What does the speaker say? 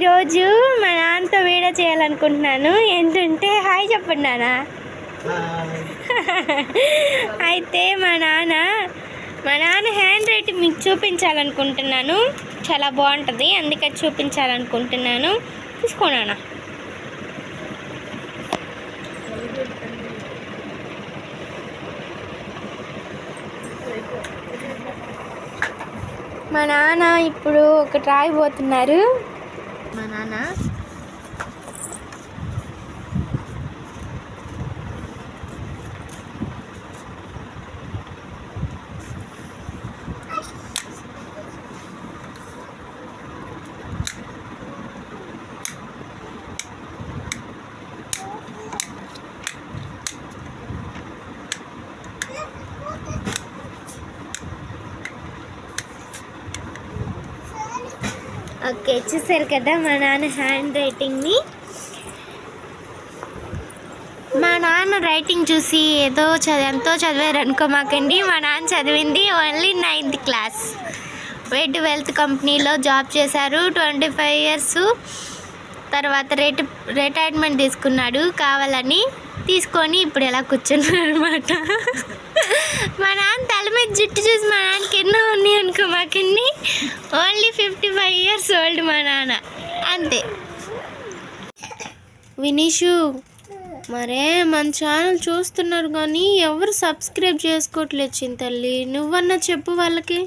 ఈరోజు మా నాన్నతో వీడియో చేయాలనుకుంటున్నాను. ఏంటంటే హాయ్ చెప్పండి నాన్న. అయితే మా నాన్న హ్యాండ్ రైటింగ్ మీకు చూపించాలనుకుంటున్నాను. చాలా బాగుంటుంది, అందుకే చూపించాలనుకుంటున్నాను. తీసుకోనా. మా నాన్న ఇప్పుడు ఒకటి రాయబోతున్నారు. మా నాన్న ఓకే, చూసారు కదా మా నాన్న హ్యాండ్ రైటింగ్ని. మా నాన్న రైటింగ్ చూసి ఎంతో చదివారు అనుకోమాకండి. మా నాన్న చదివింది ఓన్లీ 9th క్లాస్. వెడ్ వెల్త్ కంపెనీలో జాబ్ చేశారు 25 years. తర్వాత రిటైర్మెంట్ తీసుకున్నాడు కావాలని. తీసుకొని ఇప్పుడు ఎలా కూర్చున్నారు అనమాట. మా నాన్న తల మీద జుట్టు చూసి మా నాన్నకి ఎన్నో ఉన్నాయి అనుకోమాకండి. ఓన్లీ 55 years ఓల్డ్ మా నాన్న, అంతే. వినీషు, మరే మన ఛానల్ చూస్తున్నారు కానీ ఎవరు సబ్స్క్రైబ్ చేసుకోవట్లేదు. చింతల్లి, నువ్వన్నా చెప్పు వాళ్ళకి.